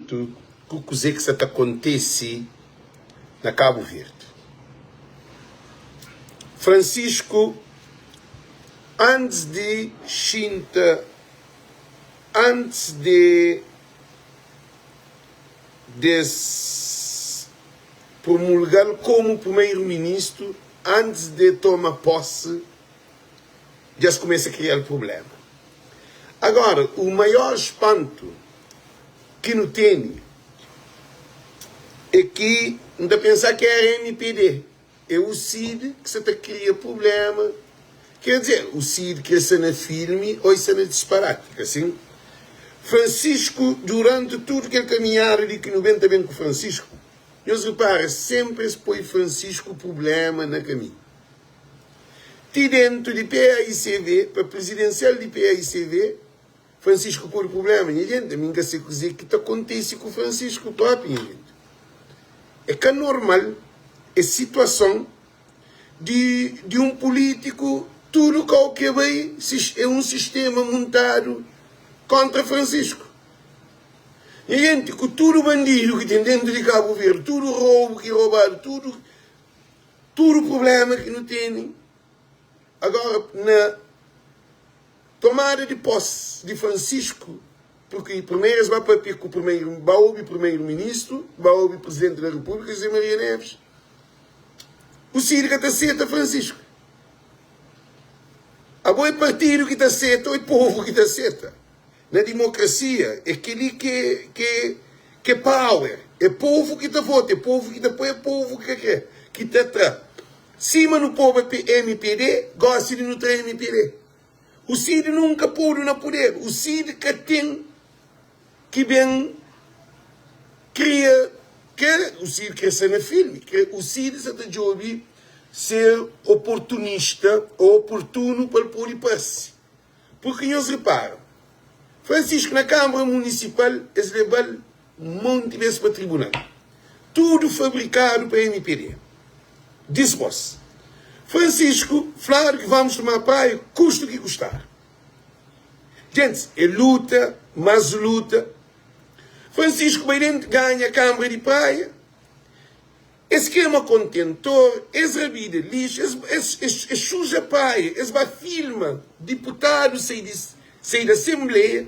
muito com o que está acontece na Cabo Verde. Francisco, antes de promulgar como primeiro-ministro, antes de tomar posse, já se começa a criar problema. Agora, o maior espanto que não tem é que não dá pensar que é a MPD. É o CID que se cria problema. Quer dizer, o CID que é na filme ou isso é na disparate. Assim, Francisco, durante tudo que ele caminhar ali, que não vem também com Francisco, eles reparam, sempre se põe Francisco problema na caminho. De dentro de PAICV, para presidencial de PAICV, Francisco põe problema. E gente, a mim que se dizer que acontece com Francisco próprio, gente. É que é normal a situação de um político, tudo que vai é um sistema montado contra Francisco. E gente, com tudo bandido que tem dentro de Cabo Verde, tudo roubo que roubaram, tudo problema que não tem. Agora, na tomada de posse de Francisco, porque primeiro vai para o primeiro-ministro, vai o presidente da República, José Maria Neves, o Ciro que está certo é Francisco. Agora é partido que está certo, é povo que está certo. Na democracia, é aquele que é power, é povo que está vota, é povo que depois é povo que está atrás. Cima no povo é MPD, gosta de não ter MPD. O Cid nunca pôde no poder. O Cid que tem que bem cria, o Cid quer ser na filme, o Cid se está de ser oportunista ou oportuno para pôr e passe. Porque eles reparam, Francisco na Câmara Municipal, eles levam um monte de vezes para o tribunal. Tudo fabricado para a MPD. Diz-vos, Francisco, claro que vamos tomar praia, custa o que custar. Gente, é luta, mas luta. Francisco Beirente ganha a Câmara de Praia. Esse queima contentor, esse rabida lixo, esse suja praia, esse vai filma deputado sair da Assembleia,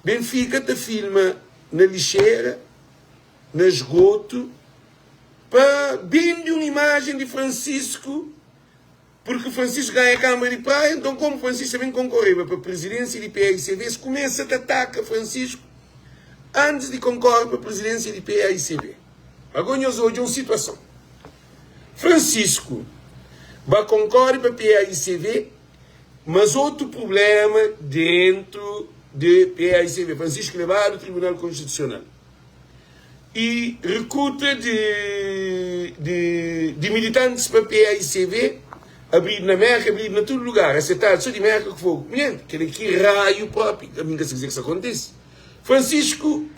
Benfica te filma na lixeira, no esgoto, para bem de uma imagem de Francisco, porque Francisco ganha a Câmara de Praia, então como Francisco também concorreu para a presidência de PAICV, se começa a atacar Francisco antes de concorrer para a presidência de PAICV. Agora nós hoje uma situação. Francisco vai concorrer para a PAICV, mas outro problema dentro de PAICV. Francisco levado ao Tribunal Constitucional. E recruta de militantes para a PAICV, abrido na América, abrido em todo lugar, aceitado só de América que fogo. Gente, que raio próprio, a mim que se dizer que isso acontece. Francisco,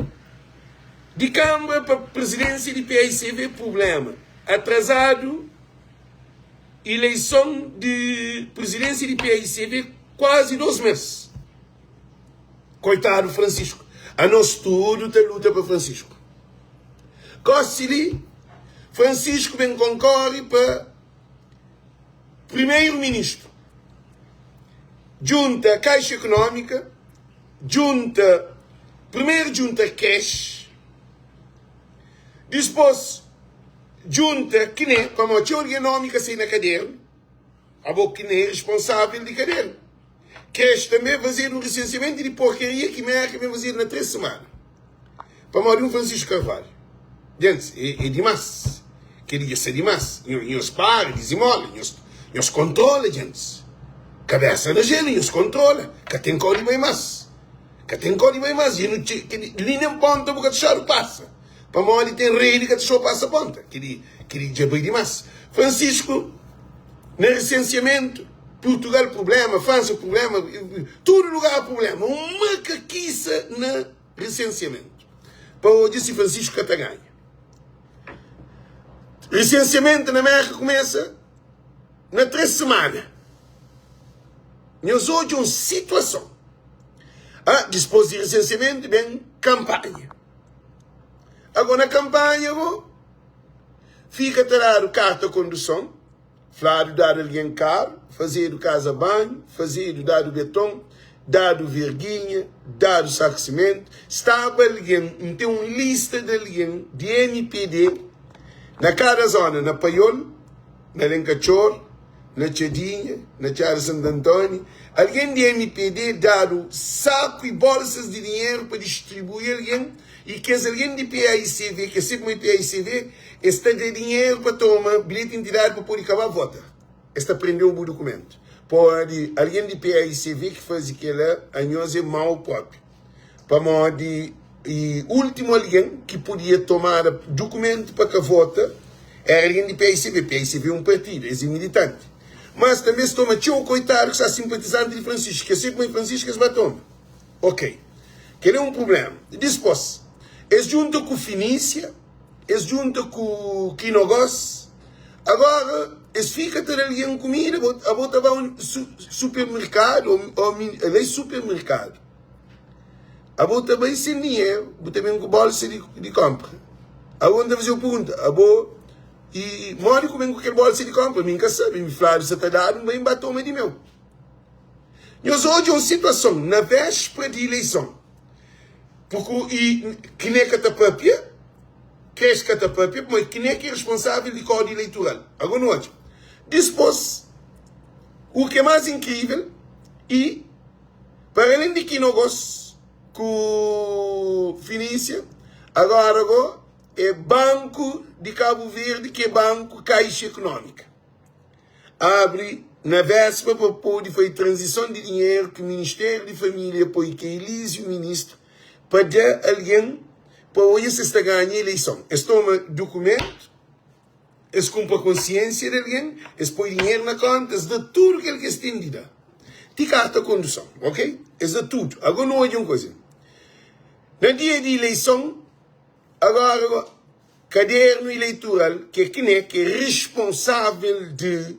de Câmara para a presidência de PAICV, problema. Atrasado, eleição de presidência de PAICV, quase 2 meses. Coitado Francisco. A nós tudo tem luta para Francisco. Cossili, Francisco bem concorre para primeiro-ministro. Junta Caixa Econômica, primeiro junta cash, depois junta que nem, como a teoria econômica sai na cadeira, a boca que nem é responsável de cadeira. Cash também fazer um licenciamento de porcaria que América vai fazer na 3 semanas. Para morrer Francisco Carvalho. Gente, é demais. Queria ser demais. Nós param, desemolem, nós controlam, gente. Cabeça na gente, nós controlam. Que tem código bem mais. Que tem código bem mais. E linha em ponta, porque o charo passa. Para morrer tem rede que o charo passa a ponta. Queria já bem demais. Francisco, no licenciamento, Portugal problema, França problema, todo lugar problema. Uma caquiça no licenciamento. Para hoje, se Francisco está ganha. Licenciamento na América começa na 3 semanas. Nós hoje uma situação. Depois de licenciamento, vem campanha. Agora na campanha, fica tirar o carta de condução, falar dar alguém carro, fazer do casa banho, fazer do dado beton, dado verguinha, dado saco de cimento, estava alguém, tem uma lista de alguém de MPD, na cada zona, na Paiol, na Lencachor, na Tchadinha, na Tiara Santo Antônio, alguém de MPD dado saco e bolsas de dinheiro para distribuir alguém, e que alguém de PAICV, que é sempre uma PAICV, está de dinheiro para tomar bilhete de identidade para poder acabar a vota. Está prendeu o documento. Pode, alguém de PAICV que faz aquilo, a nós é mal próprio. Para modo e último alguém que podia tomar documento para que vota era alguém de PAICV. PAICV é um partido, é militante. Mas também se toma tio coitado que está simpatizante de Francisco, que é sempre Francisco que se vai tomar. Ok. Que é um problema. Depois, eles juntam com Finícia, eles juntam com Quinogos, agora eles ficam tendo alguém comida, a botar para um supermercado, ou supermercado. A botar bem sem dinheiro, botar bem com bolsa de compra. Agora deve fazer uma pergunta, a boa, e mora com qualquer bolsa de compra, nunca sabe, me falaram, você está dando, bem batom de meu. Nós hoje uma situação, na véspera de eleição, porque que nem catapapia, que é catapapia, mas que nem é responsável de código eleitoral. Agora não hoje. Depois, o que é mais incrível, e para além de que não gosto com Finícia, agora é Banco de Cabo Verde, que é Banco Caixa Econômica. Abre na véspera para poder fazer transição de dinheiro que o Ministério de Família põe que Elísio, o ministro, para dar alguém para hoje se está ganhando a eleição. Eles tomam documento, eles cumprem a consciência de alguém, eles põem dinheiro na conta, eles dão tudo que eles têm de dar. Tem carta de condução, ok? Eles dão tudo. Agora não é uma coisa. No dia de eleição, agora, caderno eleitoral, que é responsável de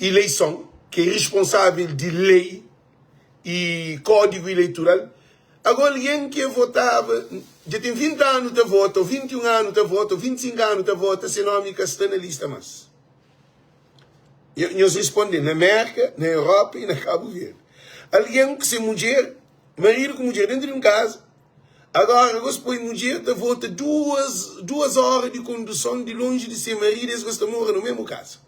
eleição, que é responsável de lei e código eleitoral, agora alguém que votava, já tem 20 anos de voto, ou 21 anos de voto, ou 25 anos de voto, esse nome que está na lista mais. E nós respondemos na América, na Europa e na Cabo Verde. Alguém que se mulher, marido com mulher dentro de um casa, agora você põe mulher de voto 2 horas de condução de longe de ser marido, eles gostam de morar no mesmo caso.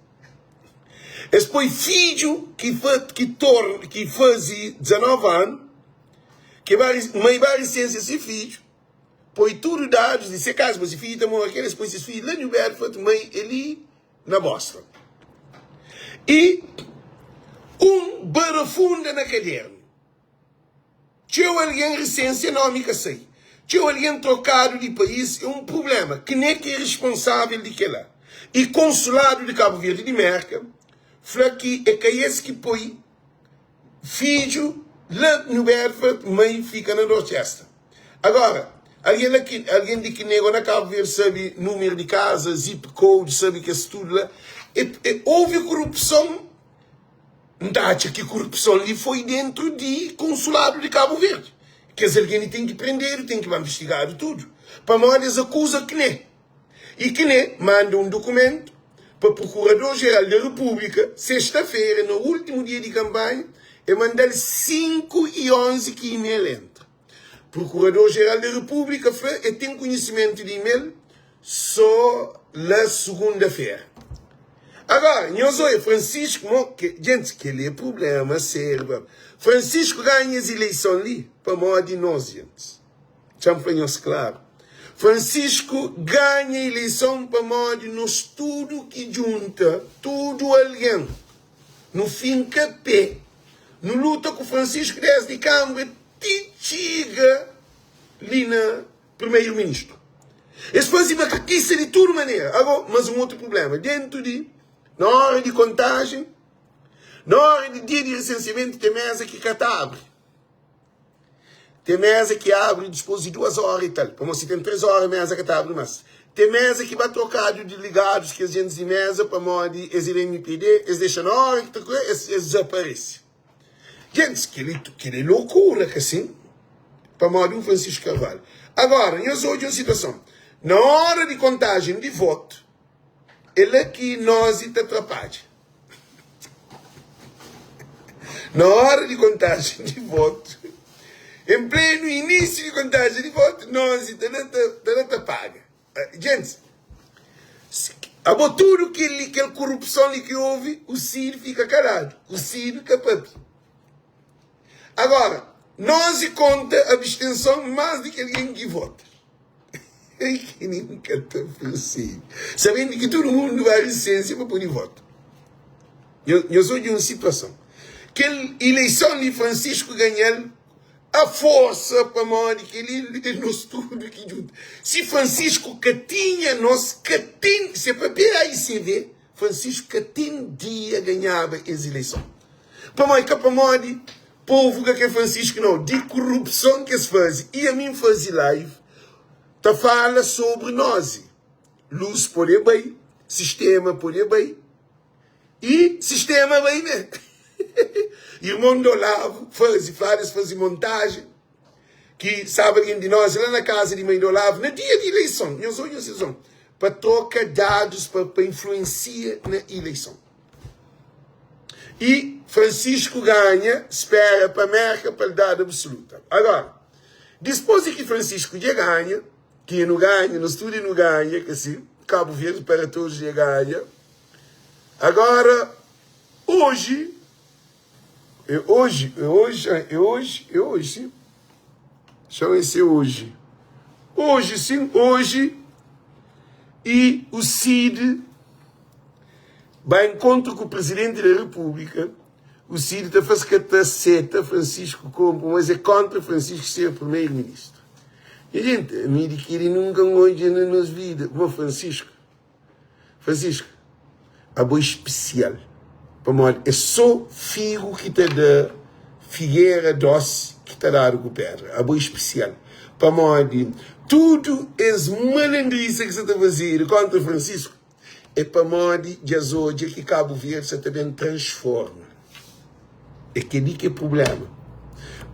Eles põem filho que faz 19 anos, que mãe vai licença esse filho, põe tudo dados de ser caso, mas filho está morrendo aqui, eles põem esse filho lá no Bedford, mãe ali na Boston. E barafunda na caderno. Tinha alguém licença econômica sei. Tinha alguém trocado de país, é um problema, que nem que é responsável de que lá. E consulado de Cabo Verde de Merca, falou que é que esse que põe filho lá no Bedford, mãe fica na Dorchester. Agora, alguém de que nego na Cabo Verde sabe número de casa, zip code, sabe que é tudo lá. Houve corrupção. Não acha que corrupção ali foi dentro de consulado de Cabo Verde. Quer dizer, alguém tem que prender, tem que investigar tudo. Para mal, eles acusam que nem. E que nem manda um documento para o Procurador-Geral da República, sexta-feira, no último dia de campanha, e mandar 5:11 que e-mail entra. Procurador-Geral da República tem conhecimento de e-mail só na segunda-feira. Agora, nós olha, Francisco, gente, que ele é problema sério. Francisco ganha as eleições ali, para modo de nós, gente. Champanhos claro. Francisco ganha a eleição para modo de nós, tudo que junta, tudo alguém. No fim, capé. No luta com Francisco desde Câmara, chega ali na primeiro-ministro. Eles fazem uma caquiça de toda maneira. Agora, mas um outro problema. Dentro de, na hora de contagem, na hora de dia de licenciamento, tem mesa que abre. Tem mesa que abre depois de 2 horas e tal. Como se tem 3 horas, mesa que abre, mas tem mesa que vai trocado de ligados que a gente de mesa para modo de eles MPD, eles deixam na hora que eles desaparecem. Gente, que é loucura, que assim, para modo de um Francisco Carvalho. Agora, nós hoje uma situação. Na hora de contagem de voto, ele aqui nós te atrapalha. Na hora de contagem de voto, em pleno início de contagem de voto, nós te atrapalha. Gente, a tudo que corrupção que houve, o Ciro fica calado. O Ciro capaz. Agora, nós conta a abstenção mais do que alguém que vota. É que nunca está possível. Sabendo que todo mundo vai à licença para pôr voto. Eu sou de uma situação. Que a eleição de Francisco ganhar a força para morrer que ele nos tudo aqui junto. Se Francisco Catinha, se é para ver aí se vê, Francisco Catinha dia ganhava as eleições. Para morrer, povo que é Francisco não, de corrupção que se faz. E a mim fazer live, tá fala sobre nós. Luz por bem, sistema por bem, e sistema bem, né? Irmão do Olavo faz montagem, que sabe alguém de nós, lá na casa de mãe do Olavo, no dia de eleição, para trocar dados, para influenciar na eleição. E Francisco ganha, espera para a Merca, para dar absoluta. Agora, depois de que Francisco já ganha, que não ganha, no estúdio não ganha, que assim, Cabo Verde para todos já ganha. Agora, hoje, chama-se hoje. Hoje, e o Cid vai em encontro com o Presidente da República. O Cid está fazendo cataceta Francisco como, mas é contra Francisco ser primeiro-ministro. E a gente, a mim que ele nunca hoje na nossa vida, como Francisco, a boa especial. É só figo que te dá, figueira doce que te dá com pedra. A boa especial. Tudo as malandrices que você está fazendo contra Francisco é para morrer de hoje que Cabo Verde você também transforma. É que ali que é problema.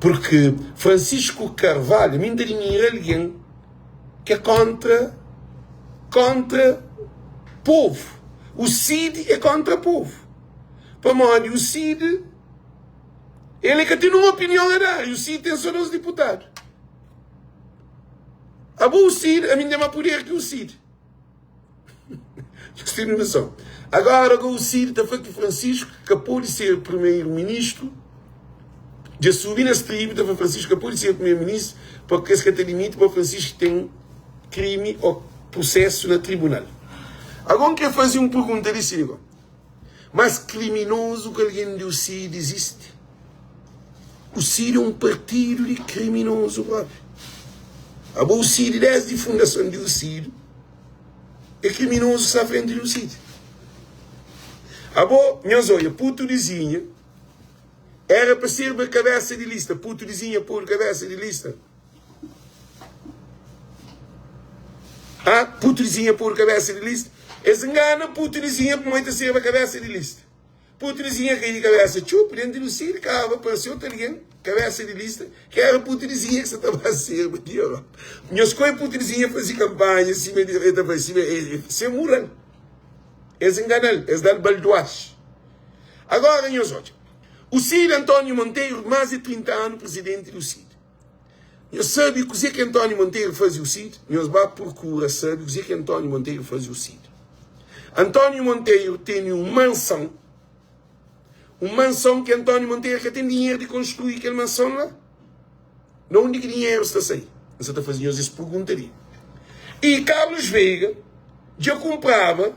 Porque Francisco Carvalho, me interessa alguém que é contra povo. O Cid é contra povo. Para morrer, o Cid, ele que tem uma opinião a dar. O Cid tem só 12 deputados. O Cid, a mim tem mais poder que o Cid. Vocês têm noção. Agora o Cid está falando que Francisco acabou de ser primeiro-ministro. Já subi nas tribos, está Francisco acabou de ser primeiro-ministro, porque esse que tem limite para Francisco tem crime ou processo no tribunal. Agora quer fazer uma pergunta de si. Mais criminoso que alguém do Cid existe? O Cid é um partido de criminoso, brother. O Cid, desde a fundação do Cid, é criminoso à frente do Cid. Minha olha, puto dizinha, era para ser uma cabeça de lista. Puto dizinha por cabeça de lista. Puto dizinha por cabeça de lista. Eles enganam puto dizinha por muito ser uma cabeça de lista. Puto dizinha que de cabeça, chup, dentro do Cid, acaba, apareceu alguém, cabeça de lista, que era puto dizinha que você estava a ser. Minhas coisas puto dizinha fazer campanha, se muram. Eles enganam, eles dão baldoache. Agora, minhas olhos. O Cid Antônio Monteiro, mais de 30 anos, presidente do Cid. Eu sabe o que Antônio Monteiro fazia o Cid? Nós vamos procurar saber o que Antônio Monteiro fazia o Cid. Antônio Monteiro tem uma mansão que Antônio Monteiro que tem dinheiro de construir aquela mansão lá. Não onde que dinheiro está a sair. Você está fazendo essa pergunta ali. E Carlos Veiga já comprava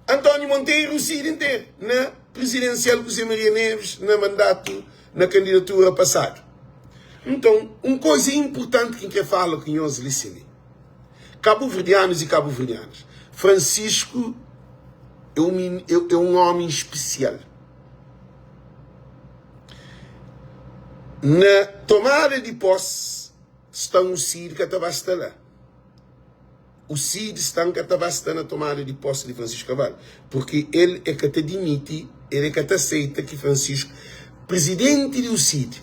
Antônio Monteiro o Cid inteiro na presidencial com Zé Maria Neves, na mandato, na candidatura passada. Então, uma coisa importante que eu falo que nós licenem. Cabo-verdianos e cabo-verdianas. Francisco é um homem especial. Na tomada de posse está um Cid que estava lá. O Cid está na tomada de posse de Francisco Carvalho. Porque ele é que te admite, ele é que te aceita que Francisco, presidente do Cid,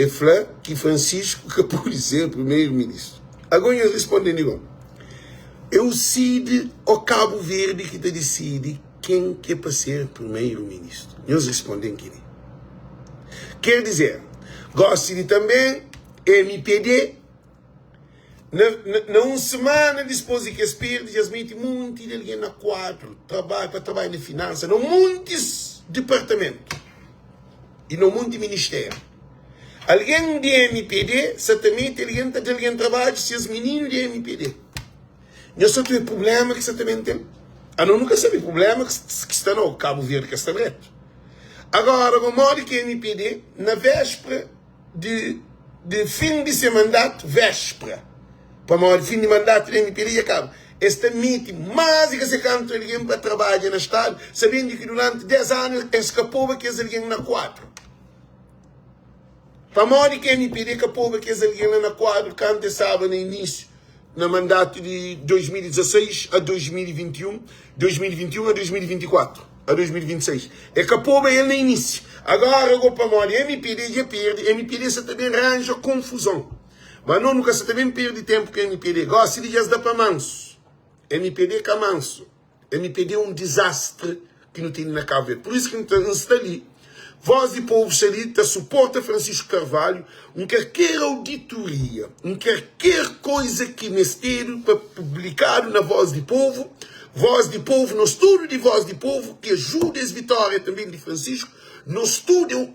é falar que Francisco que pode ser primeiro-ministro. Agora eu respondo igual. Eu decidi o Cabo Verde que decide quem quer para ser primeiro-ministro. Eles respondem que nem. Quer dizer, gosto de também MPD. Na uma semana depois de que as perdas, eles metem muito de alguém na quadro, para trabalhar na finança, não muitos departamentos e não muito ministério. Alguém de MPD, certamente alguém trabalha se os meninos de MPD. Eu só tenho problema que certamente tem. Eu nunca sabe problema que está no Cabo Verde, que está reto. Agora, o modo que MPD, na véspera de fim de seu mandato, véspera, para o fim de mandato do MPD e acaba. Este mito, mas que se canta alguém para trabalhar no Estado, sabendo que durante 10 anos escapou que é alguém na 4. Para modo que MPD escapou que é alguém na 4, quando estava no início, no mandato de 2016 a 2021, 2021 a 2024, a 2026. Escapou ele no início. Agora, para modo, MPD já perde, MPD se também arranja confusão. Mas não nunca se também perde tempo com MPD. Gosta de dar para manso. MPD que é manso. MPD é um desastre que não tem na Cabo Verde. Por isso que não está ali. Voz de Povo Salita suporta Francisco Carvalho, qualquer auditoria, qualquer coisa que mistério para publicar na Voz de Povo. Voz de Povo, no estudo de Voz de Povo, que ajuda as vitórias também de Francisco, no estudo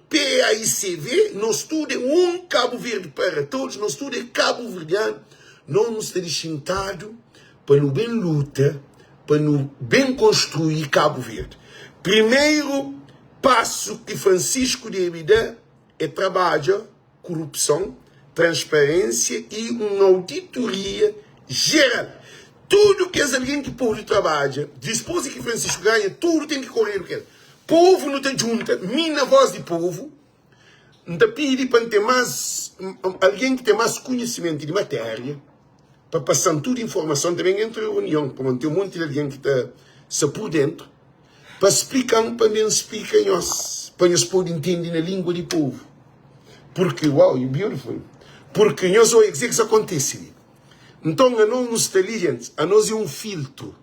PAICV, no estudo Cabo Verde para todos, no estudo Cabo Verdeano, não nos está sentado para no bem luta, para no bem construir Cabo Verde. Primeiro passo que Francisco deve dar é trabalhar corrupção, transparência e uma auditoria geral. Tudo que alguém que pode trabalhar, depois que Francisco ganha, tudo tem que correr o que é. Povo não te junta, minha voz de povo, não te pede para ter mais, alguém que tem mais conhecimento de matéria, para passar toda a informação também entre a União, para manter um monte de alguém que está por dentro, para explicar, para mim explicar nós, para nós poder entender na língua de povo. Porque, wow, you're beautiful. Porque nós vamos dizer que isso acontece. Então, a nós nos inteligentes, a nós é um filtro.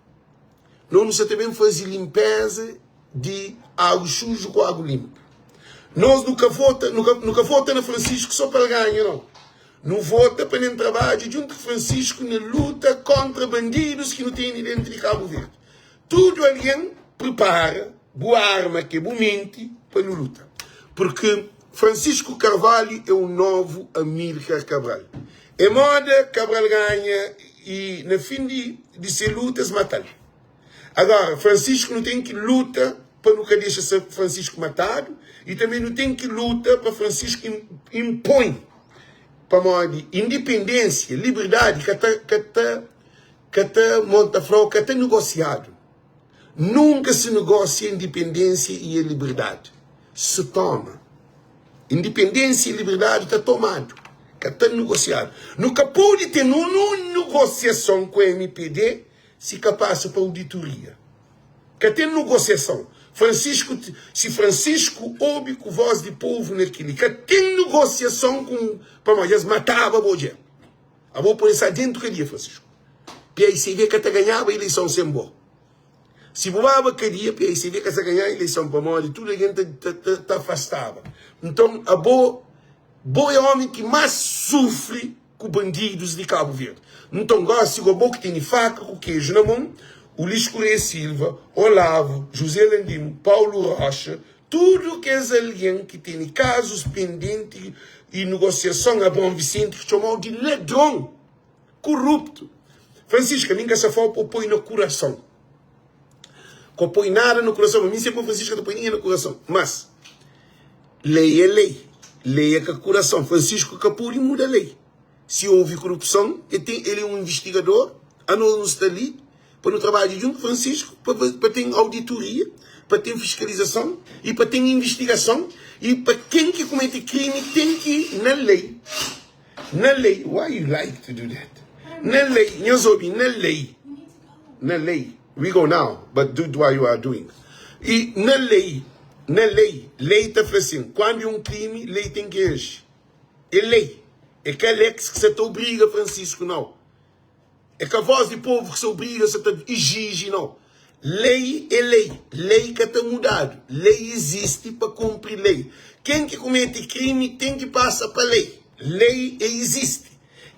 Nós também fazemos limpeza de água suja com água limpa. Nós nunca vota na Francisco só para ganhar, não. Não vota para nem trabalho junto com Francisco na luta contra bandidos que não têm dentro de Cabo Verde. Tudo alguém prepara boa arma que é boa mente para a luta. Porque Francisco Carvalho é o novo Amílcar Cabral. É moda, Cabral ganha e no fim de ser lutas, mata-lhe. Agora, Francisco não tem que luta para nunca deixar Francisco matado e também não tem que luta para Francisco impõe para modo de independência, liberdade, que está montafrau, que está negociado. Nunca se negocia independência e a liberdade. Se toma. Independência e liberdade está tomado. Que está negociado. Nunca pode ter nenhuma negociação com a MPD se capaz para auditoria. Que tem negociação. Se Francisco ouve com voz de povo naquele, que tem negociação com, para nós, matava a boa. A boa por estar dentro do dia, Francisco. E aí se vê que até ganhava a eleição sem boa. Se boava que dia, e aí se vê que até ganhava a eleição para nós, e tudo a gente está afastava. Então, a boa é o homem que mais sofre com bandidos de Cabo Verde. Então, gosta de boa que tem faca com queijo na mão, o Luís Correia Silva, Olavo, José Landimo, Paulo Rocha, tudo que é alguém que tem casos pendentes e negociação a Bom Vicente, que chamou de ladrão, corrupto. Francisco, a mim que essa foto põe no coração. Que põe nada no coração. A mim sempre Francisco não põe ninguém no coração. Mas, lei é lei. Lei é que o coração. Francisco Capuri muda a lei. Se houve corrupção, ele é um investigador, a nós está ali, para no trabalho junto com Francisco, para ter auditoria, para ter fiscalização, e para ter investigação, e para quem que comete crime tem que ir na lei. Na lei. Why you like to do that? Na lei. Na lei. We go now, but do what you are doing. E na lei está assim, quando é um crime, lei tem que agir. é lei. É que a Lex que se te obriga, Francisco, não. É que a voz do povo que se obriga, se te exige, não. Lei é lei. Lei que está mudado. Lei existe para cumprir lei. Quem que comete crime tem que passar para lei. Lei existe.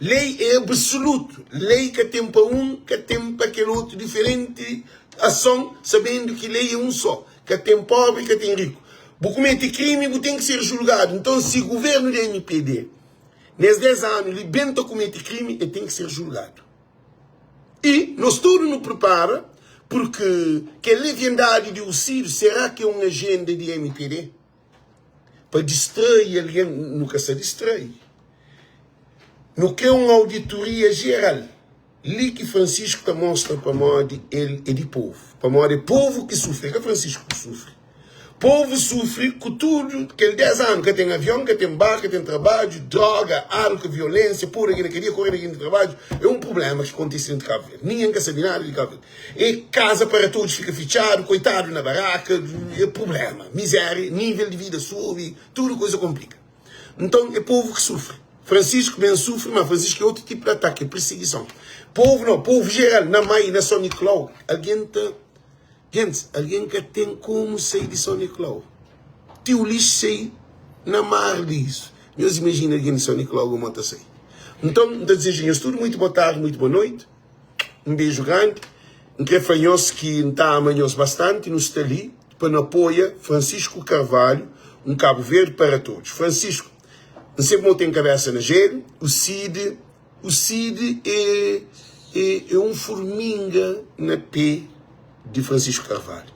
Lei é absoluto. Lei que tem para um, que tem para aquele outro. Diferente ação, sabendo que lei é um só. Que tem pobre, que tem rico. Você comete crime, você tem que ser julgado. Então, se o governo da MPD, nesses 10 anos, ele bem comete crime, ele tem que ser julgado. E nós todos nos prepara, porque que a leviandade de Ciro, será que é uma agenda de MPD? Para distrair alguém, nunca se distrai. Não quer uma auditoria geral. Ali que Francisco está mostrando para nós, ele é de povo. Para nós é povo que sofre, é que Francisco sofre. Povo sofre com tudo, aqueles 10 anos que tem avião, que tem barco, que tem trabalho, droga, álcool, violência, pura que queria correr aqui no trabalho. É um problema que acontece em Cabo Verde. Ninguém quer saber nada de Cabo Verde. E casa para todos fica fechado, coitado na barraca, é problema. Miséria, nível de vida sobe, tudo coisa complica. Então é povo que sofre. Francisco bem sofre, mas Francisco é outro tipo de ataque, é perseguição. Povo não, povo geral, na mãe, na São Nicolau, alguém está... Gente, alguém que tem como sair de São Nicolau. Tio lixo sei na mar disso. Deus imagina alguém de São Nicolau como está sair. Então, desejo tudo muito boa tarde, muito boa noite. Um beijo grande. Um crefanhoso que está amanhoso bastante, nos está ali, para apoiar Francisco Carvalho, um Cabo Verde para todos. Francisco, não sei como tem cabeça na gelo. O Cid é um formiga na P de Francisco Carvalho.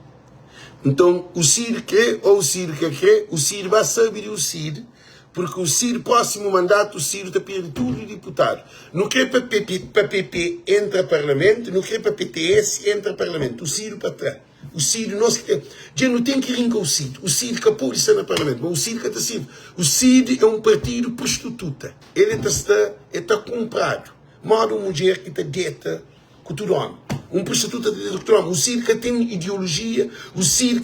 Então, o Cid quer, ou o Cid quer, o Cid vai saber o Cid, porque o Cid, próximo mandato, o Cid está perdendo tudo de deputado. Não quer para PP entra Parlamento, não quer para PTS entra Parlamento. O Cid para trás. O Cid, nós que já não tem que rir com o Cid. O Cid que pode estar no Parlamento, mas o Cid que está Cid. O Cid é um partido prostituta. Ele está comprado. Modo mulher que está dieta com todo homem. Um prostituta de todo homem. O Cid que tem ideologia, o Cid